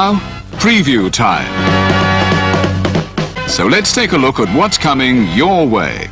Now, preview time. So let's take a look at what's coming your way.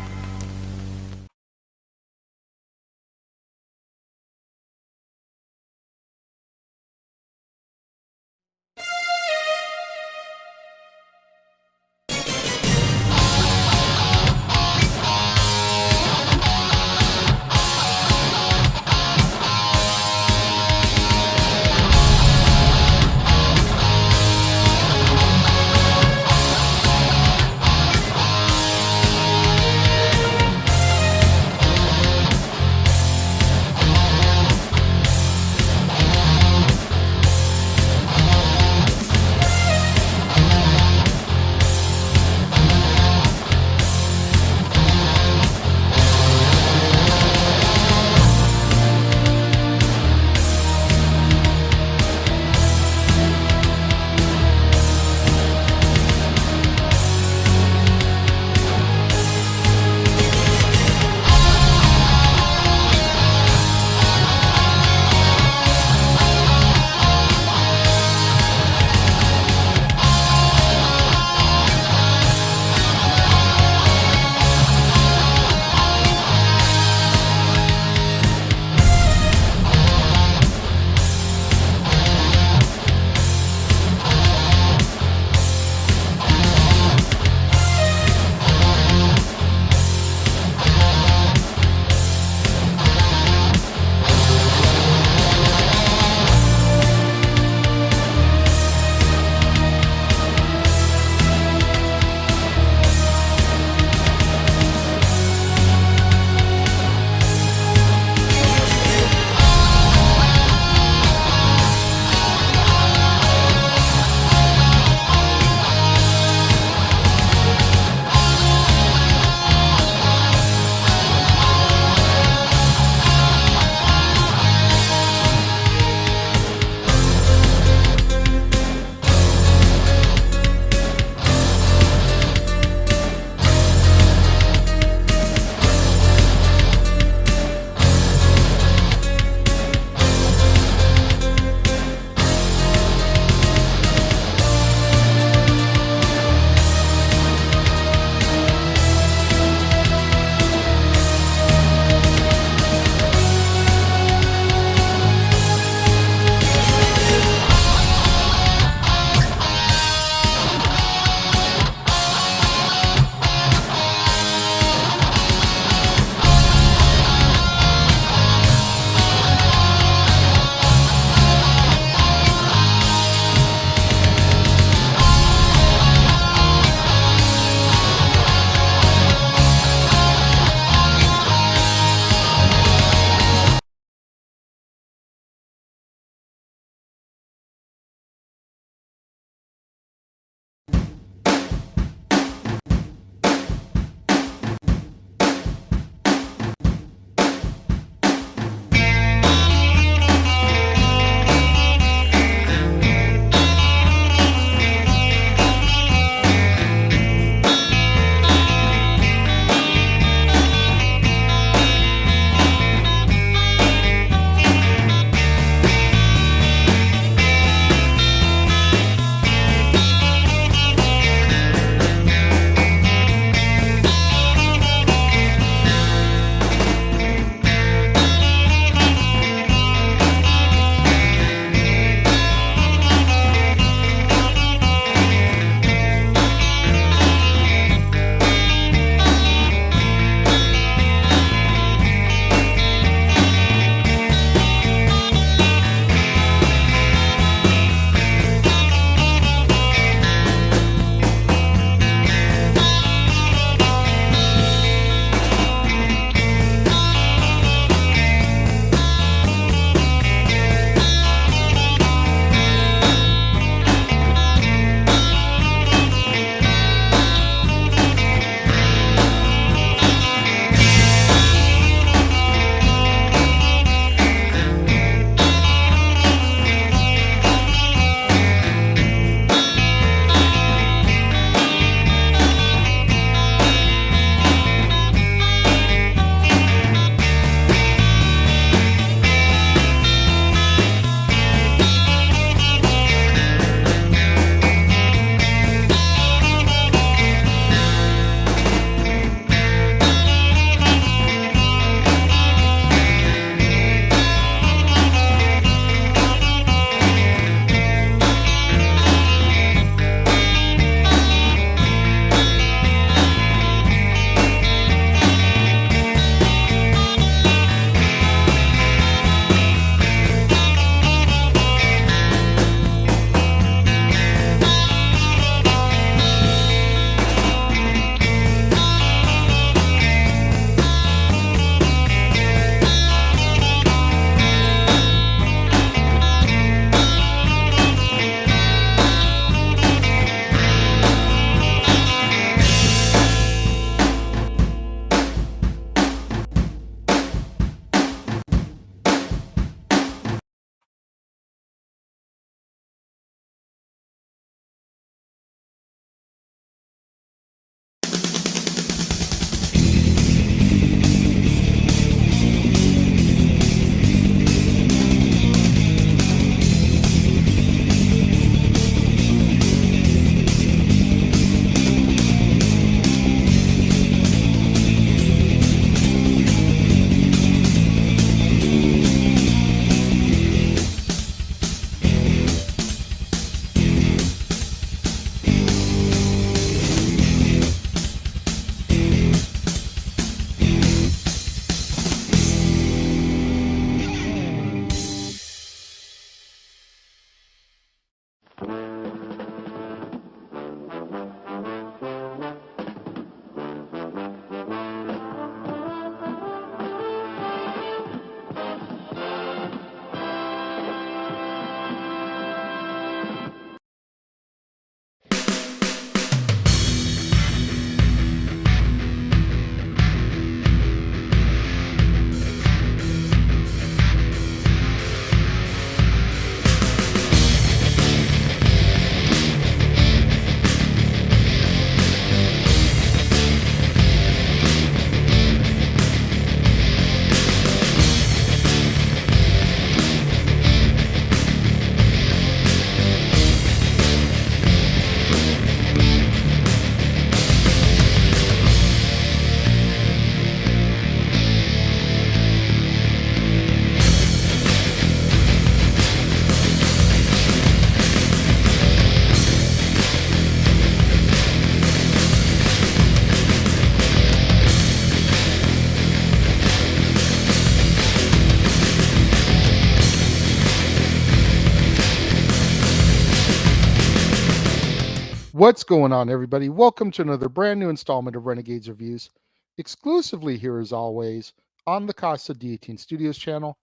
What's going on, everybody? Welcome to another brand new installment of Renegades Reviews, exclusively here as always on the Casa D18 Studios channel.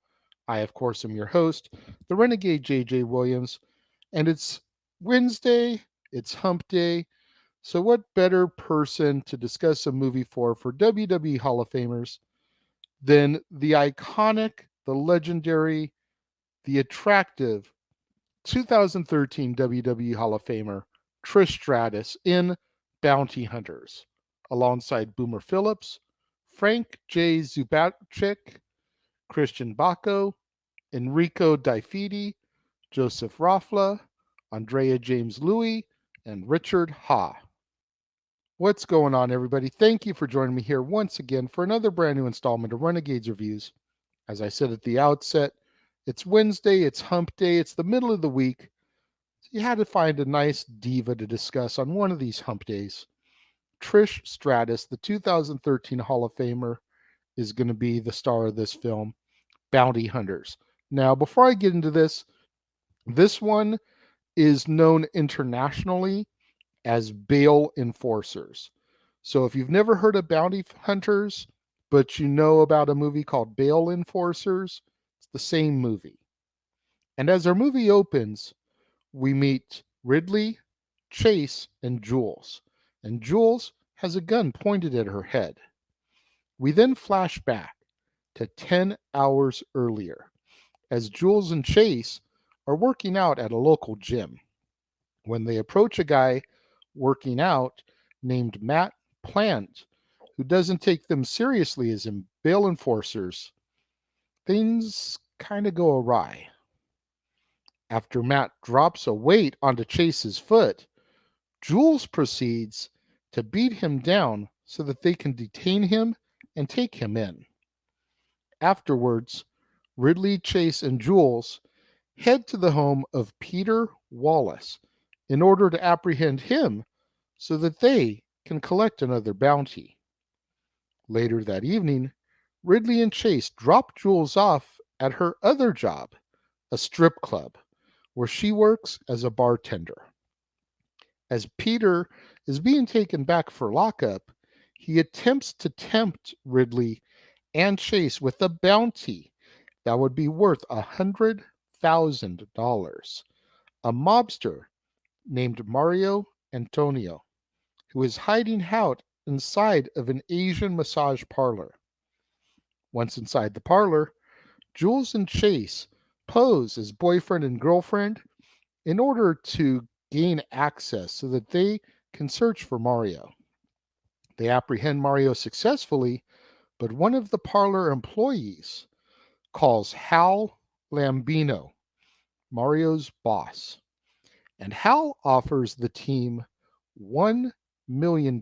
I, of course, am your host, the Renegade JJ Williams, and it's Wednesday, it's Hump Day, so what better person to discuss a movie for WWE Hall of Famers than the iconic, the legendary, the attractive 2013 WWE Hall of Famer Trish Stratus in Bounty Hunters, alongside Boomer Phillips, Frank J. Zubachik, Christian Bacco, Enrico Difidi, Joseph Rafla, Andrea James Louis, and Richard Ha. What's going on, everybody? Thank you for joining me here once again for another brand new installment of Renegades Reviews. As I said at the outset, it's Wednesday, it's Hump Day, it's the middle of the week. You had to find a nice diva to discuss on one of these hump days. Trish Stratus, the 2013 Hall of Famer, is going to be the star of this film, Bounty Hunters. Now, before I get into this one is known internationally as Bail Enforcers. So if you've never heard of Bounty Hunters, but you know about a movie called Bail Enforcers, it's the same movie. And as our movie opens, we meet Ridley, Chase, and Jules. And Jules has a gun pointed at her head. We then flash back to 10 hours earlier as Jules and Chase are working out at a local gym. When they approach a guy working out named Matt Plant, who doesn't take them seriously as bail enforcers, things kind of go awry. After Matt drops a weight onto Chase's foot, Jules proceeds to beat him down so that they can detain him and take him in. Afterwards, Ridley, Chase, and Jules head to the home of Peter Wallace in order to apprehend him so that they can collect another bounty. Later that evening, Ridley and Chase drop Jules off at her other job, a strip club, where she works as a bartender. As Peter is being taken back for lockup, he attempts to tempt Ridley and Chase with a bounty that would be worth $100,000. A mobster named Mario Antonio, who is hiding out inside of an Asian massage parlor. Once inside the parlor, Jules and Chase pose as boyfriend and girlfriend in order to gain access so that they can search for Mario. They apprehend Mario successfully, but one of the parlor employees calls Hal Lambino, Mario's boss. And Hal offers the team $1 million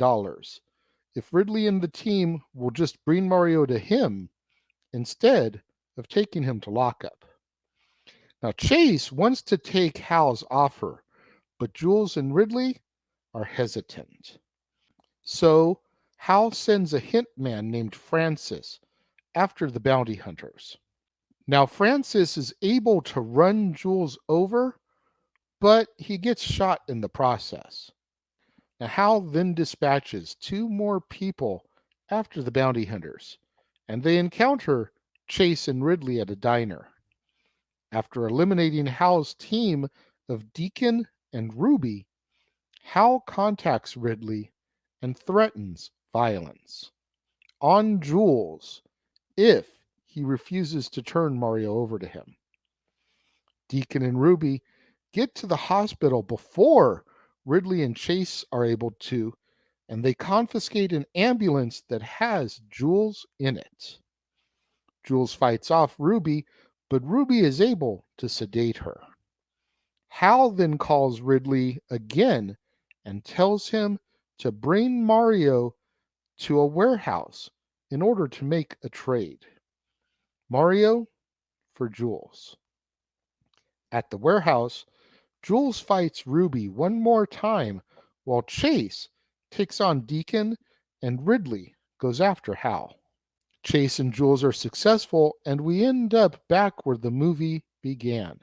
if Ridley and the team will just bring Mario to him instead of taking him to lockup. Now, Chase wants to take Hal's offer, but Jules and Ridley are hesitant. So, Hal sends a hitman named Francis after the bounty hunters. Now, Francis is able to run Jules over, but he gets shot in the process. Now, Hal then dispatches two more people after the bounty hunters, and they encounter Chase and Ridley at a diner. After eliminating Hal's team of Deacon and Ruby, Hal contacts Ridley and threatens violence on Jules if he refuses to turn Mario over to him. Deacon and Ruby get to the hospital before Ridley and Chase are able to, and they confiscate an ambulance that has Jules in it. Jules fights off Ruby, but Ruby is able to sedate her. Hal then calls Ridley again and tells him to bring Mario to a warehouse in order to make a trade. Mario for Jules. At the warehouse, Jules fights Ruby one more time while Chase takes on Deacon and Ridley goes after Hal. Chase and Jules are successful, and we end up back where the movie began.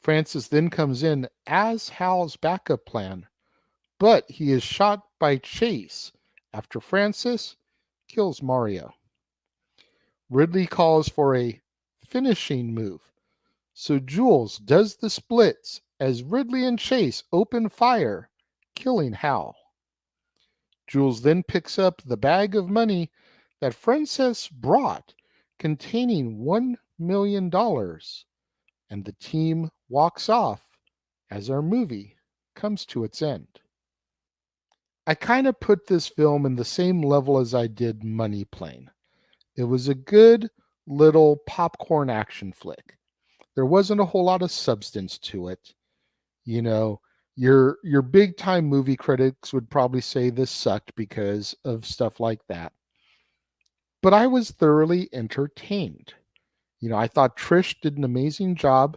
Francis then comes in as Hal's backup plan, but he is shot by Chase after Francis kills Mario. Ridley calls for a finishing move, so Jules does the splits as Ridley and Chase open fire, killing Hal. Jules then picks up the bag of money that Frances brought containing $1 million, and the team walks off as our movie comes to its end. I kind of put this film in the same level as I did Money Plane. It was a good little popcorn action flick. There wasn't a whole lot of substance to it. You know, your big time movie critics would probably say this sucked because of stuff like that. But I was thoroughly entertained. I thought Trish did an amazing job.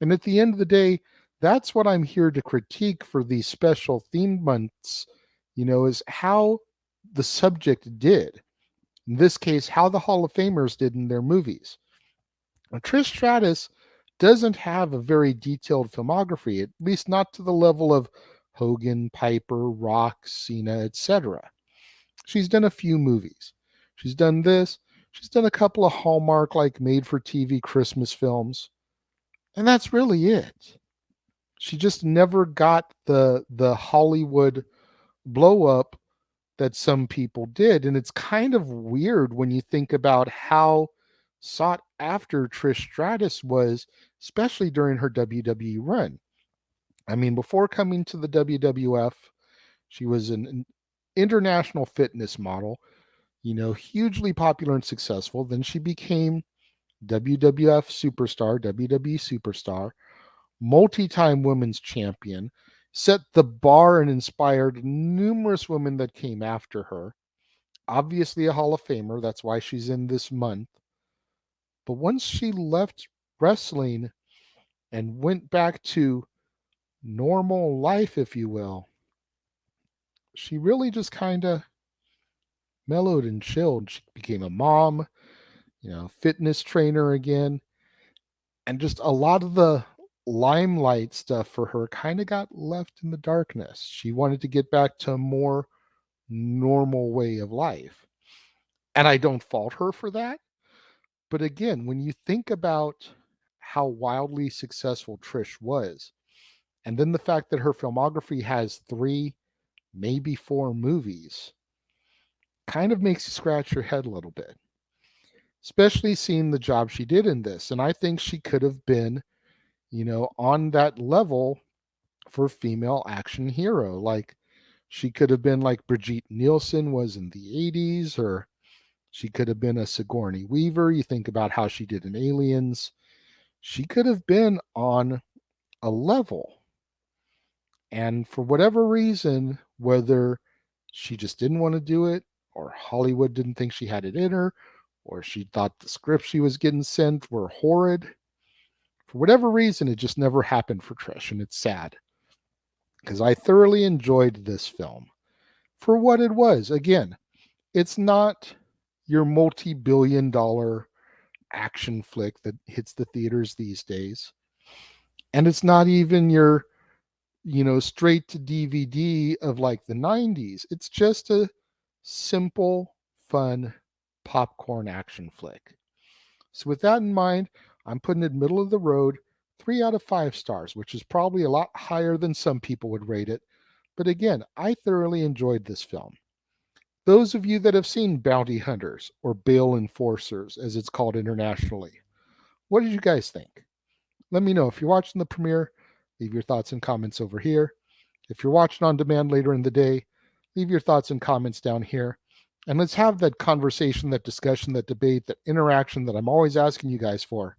And at the end of the day, that's what I'm here to critique for these special themed months, is how the subject did. In this case, how the Hall of Famers did in their movies. Now, Trish Stratus doesn't have a very detailed filmography, at least not to the level of Hogan, Piper, Rock, Cena, etc. She's done a few movies. She's done this. She's done a couple of Hallmark like made for TV Christmas films. And that's really it. She just never got the Hollywood blow up that some people did. And it's kind of weird when you think about how sought after Trish Stratus was, especially during her WWE run. I mean, before coming to the WWF, she was an international fitness model, hugely popular and successful. Then she became WWF superstar, WWE superstar, multi-time women's champion, set the bar and inspired numerous women that came after her. Obviously a Hall of Famer, that's why she's in this month. But once she left wrestling and went back to normal life, if you will, she really just kind of mellowed and chilled. She became a mom, fitness trainer again. And just a lot of the limelight stuff for her kind of got left in the darkness. She wanted to get back to a more normal way of life. And I don't fault her for that. But again, when you think about how wildly successful Trish was, and then the fact that her filmography has 3, maybe 4 movies, kind of makes you scratch your head a little bit. Especially seeing the job she did in this. And I think she could have been, on that level for female action hero. Like she could have been like Brigitte Nielsen was in the 80s, or she could have been a Sigourney Weaver. You think about how she did in Aliens. She could have been on a level. And for whatever reason, whether she just didn't want to do it, or Hollywood didn't think she had it in her, or she thought the scripts she was getting sent were horrid, for whatever reason, it just never happened for Trish. And it's sad because I thoroughly enjoyed this film for what it was. Again, it's not your multi-billion-dollar action flick that hits the theaters these days. And it's not even your, straight to DVD of like the 90s. It's just a simple, fun popcorn action flick. So with that in mind, I'm putting it middle of the road, 3 out of 5 stars, which is probably a lot higher than some people would rate it. But again, I thoroughly enjoyed this film. Those of you that have seen Bounty Hunters, or Bail Enforcers, as it's called internationally, what did you guys think? Let me know. If you're watching the premiere, leave your thoughts and comments over here. If you're watching on demand later in the day, leave your thoughts and comments down here. And let's have that conversation, that discussion, that debate, that interaction that I'm always asking you guys for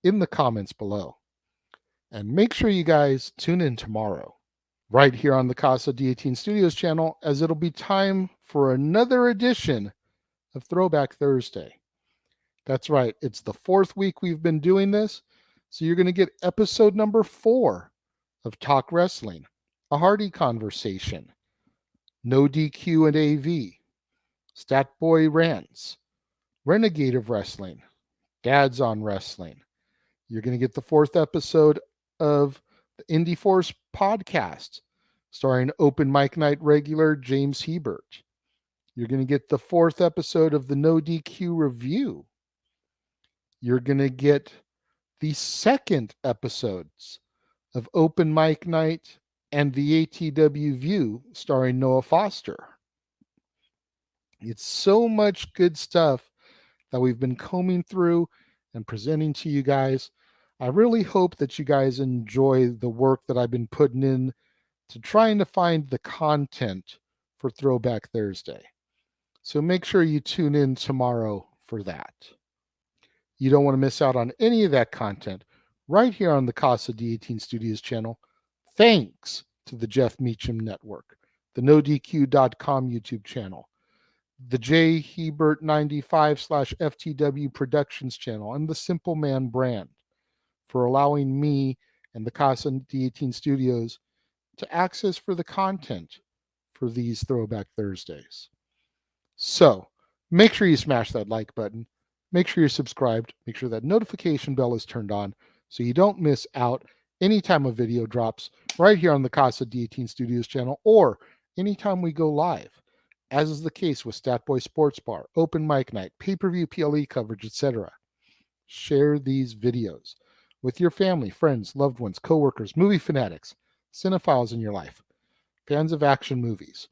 in the comments below. And make sure you guys tune in tomorrow, right here on the Casa D18 Studios channel, as it'll be time for another edition of Throwback Thursday. That's right. It's the 4th week we've been doing this. So you're going to get episode number 4 of Talk Wrestling, a Hardy Conversation, No DQ and AV, Stat Boy Rants, Renegade of Wrestling, Dads on Wrestling. You're going to get the 4th episode of the Indie Force podcast. starring Open Mic Night regular James Hebert. You're going to get the 4th episode of the No DQ review. You're going to get the 2nd episodes of Open Mic Night and the ATW View starring Noah Foster. It's so much good stuff that we've been combing through and presenting to you guys. I really hope that you guys enjoy the work that I've been putting in to trying to find the content for Throwback Thursday. So make sure you tune in tomorrow for that. You don't want to miss out on any of that content right here on the Casa D18 Studios channel, thanks to the Jeff Meacham Network, the NoDQ.com YouTube channel, the J Hebert 95/FTW Productions channel, and the Simple Man brand for allowing me and the Casa D18 Studios to access for the content for these Throwback Thursdays. So make sure you smash that like button. Make sure you're subscribed. Make sure that notification bell is turned on so you don't miss out anytime a video drops right here on the Casa D18 Studios channel or anytime we go live, as is the case with Statboy Sports Bar, Open Mic Night, pay-per-view PLE coverage, etc. Share these videos with your family, friends, loved ones, coworkers, movie fanatics, cinephiles in your life, fans of action movies,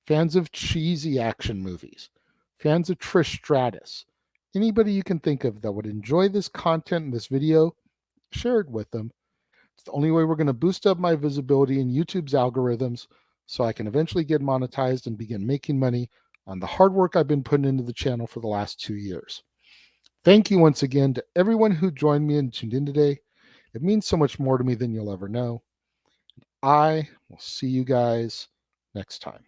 fans of cheesy action movies, fans of Trish Stratus, anybody you can think of that would enjoy this content in this video, share it with them. It's the only way we're going to boost up my visibility in YouTube's algorithms so I can eventually get monetized and begin making money on the hard work I've been putting into the channel for the last 2 years. Thank you once again to everyone who joined me and tuned in today. It means so much more to me than you'll ever know. I will see you guys next time.